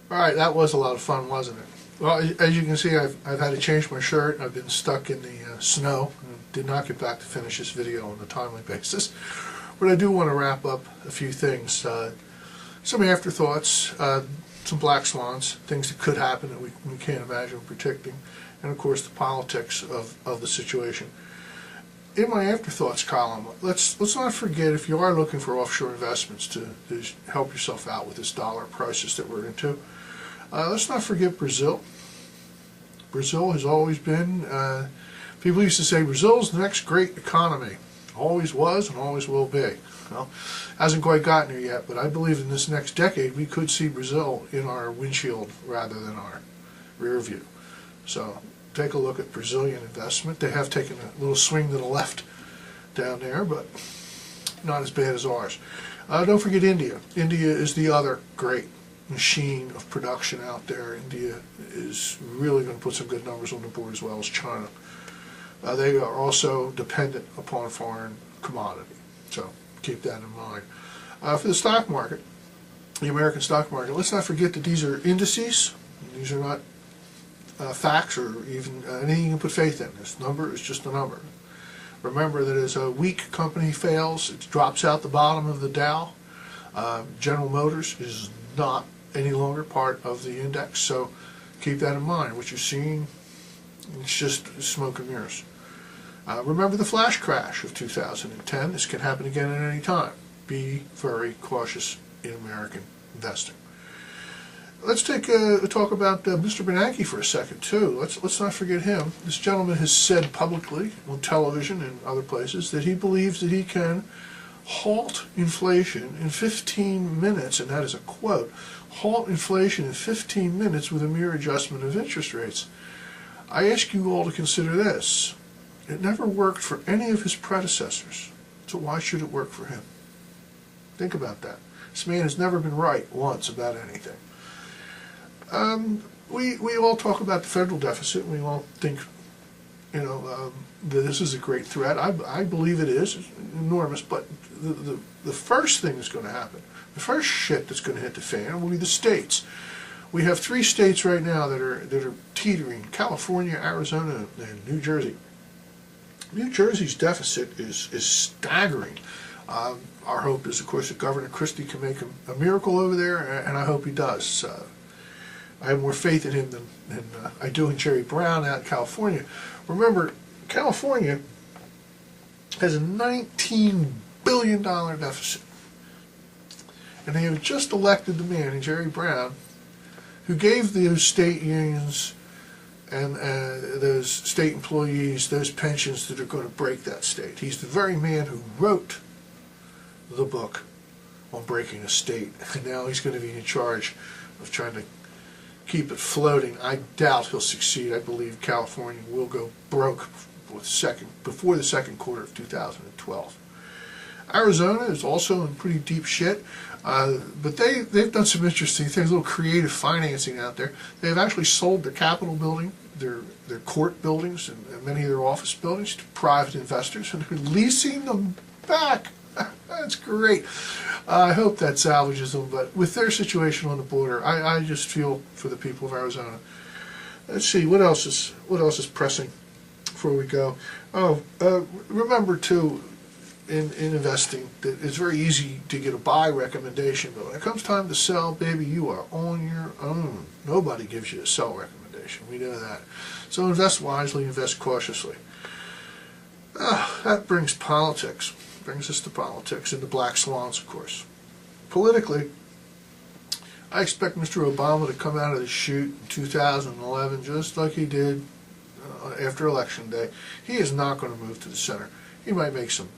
All right, that was a lot of fun, wasn't it? Well, as you can see, I've had to change my shirt. I've been stuck in the snow and did not get back to finish this video on a timely basis. But I do want to wrap up a few things. Some afterthoughts, some black swans, things that could happen that we can't imagine predicting, and of course the politics of the situation. In my afterthoughts column, let's not forget, if you are looking for offshore investments to help yourself out with this dollar crisis that we're into, let's not forget Brazil. Brazil has always been, people used to say Brazil's the next great economy. Always was and always will be. Well, hasn't quite gotten there yet, but I believe in this next decade we could see Brazil in our windshield rather than our rear view. So take a look at Brazilian investment. They have taken a little swing to the left down there, but not as bad as ours. Don't forget India. India is the other great machine of production out there. India is really going to put some good numbers on the board, as well as China. They are also dependent upon foreign commodity, so keep that in mind. For the stock market, the American stock market, let's not forget that these are indices. These are not facts or even anything you can put faith in. This number is just a number. Remember that as a weak company fails, it drops out the bottom of the Dow. General Motors is not any longer part of the index, so keep that in mind. What you're seeing, it's just smoke and mirrors. Remember the flash crash of 2010. This can happen again at any time. Be very cautious in American investing. Let's take a talk about Mr. Bernanke for a second too. Let's not forget him. This gentleman has said publicly on television and other places that he believes that he can halt inflation in 15 minutes, and that is a quote, halt inflation in 15 minutes with a mere adjustment of interest rates. I ask you all to consider this. It never worked for any of his predecessors, so why should it work for him? Think about that. This man has never been right once about anything. We all talk about the federal deficit. We all think, that this is a great threat. I believe it is. It's enormous, but the first thing that's going to happen, the first shit that's going to hit the fan will be the states. We have 3 states right now that are teetering: California, Arizona, and New Jersey. New Jersey's deficit is staggering. Our hope is, of course, that Governor Christie can make a miracle over there, and I hope he does. I have more faith in him than I do in Jerry Brown out in California. Remember, California has a $19 billion deficit, and they have just elected the man, in Jerry Brown, who gave those state unions and those state employees those pensions that are going to break that state. He's the very man who wrote the book on breaking a state, and now he's going to be in charge of trying to keep it floating. I doubt he'll succeed. I believe California will go broke before the second quarter of 2012. Arizona is also in pretty deep shit, but they've done some interesting things, a little creative financing out there. They've actually sold their Capitol building, their court buildings, and many of their office buildings to private investors, and they're leasing them back. That's great. I hope that salvages them, but with their situation on the border, I just feel for the people of Arizona. Let's see, what else is pressing before we go? Remember too, in investing, that it's very easy to get a buy recommendation, but when it comes time to sell, baby, you are on your own. Nobody gives you a sell recommendation. We know that. So invest wisely, invest cautiously. That brings politics. Brings us to politics and the black swans, of course. Politically, I expect Mr. Obama to come out of the chute in 2011 just like he did after Election Day. He is not going to move to the center. He might make some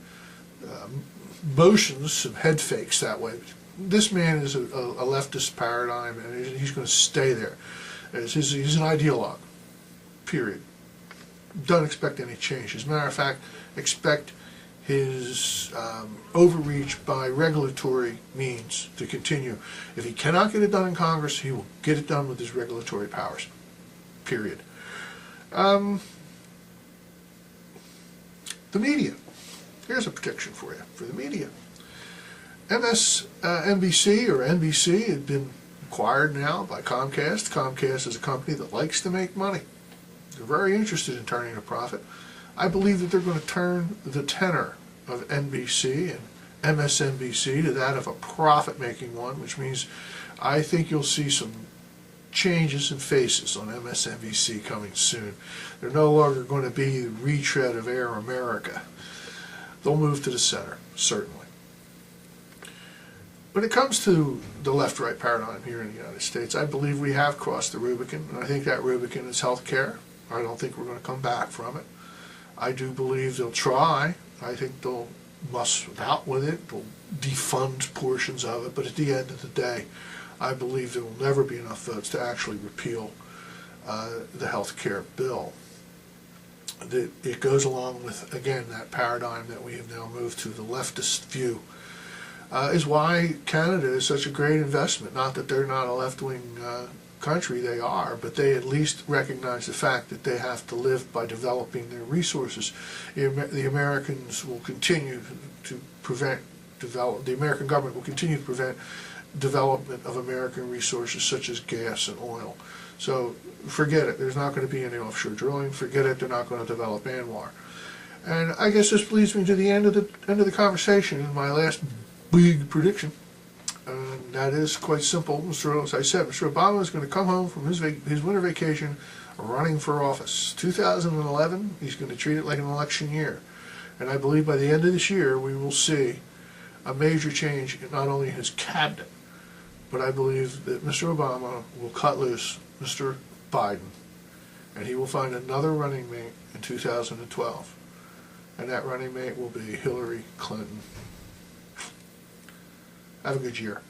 motions, some head fakes that way. This man is a leftist paradigm, and he's going to stay there. He's an ideologue, period. Don't expect any change. As a matter of fact, expect his overreach by regulatory means to continue. If he cannot get it done in Congress, he will get it done with his regulatory powers, period. The media. Here's a prediction for you, for the media. NBC or NBC had been acquired now by Comcast. Comcast is a company that likes to make money. They're very interested in turning a profit. I believe that they're going to turn the tenor of NBC and MSNBC to that of a profit-making one, which means I think you'll see some changes in faces on MSNBC coming soon. They're no longer going to be the retread of Air America. They'll move to the center, certainly. When it comes to the left-right paradigm here in the United States, I believe we have crossed the Rubicon, and I think that Rubicon is health care. I don't think we're going to come back from it. I do believe they'll try. I think they'll muss out with it. They'll defund portions of it, but at the end of the day, I believe there will never be enough votes to actually repeal the health care bill. It goes along with, again, that paradigm that we have now moved to, the leftist view. Is why Canada is such a great investment. Not that they're not a left-wing country, they are, but they at least recognize the fact that they have to live by developing their resources. The Americans will continue to the American government will continue to prevent development of American resources such as gas and oil. So forget it, there's not going to be any offshore drilling, forget it, they're not going to develop ANWR. And I guess this leads me to the end of the conversation in my last big prediction, and that is quite simple. As I said, Mr. Obama is going to come home from his winter vacation running for office. 2011, he's going to treat it like an election year. And I believe by the end of this year, we will see a major change in not only his cabinet, but I believe that Mr. Obama will cut loose Mr. Biden, and he will find another running mate in 2012. And that running mate will be Hillary Clinton. Have a good year.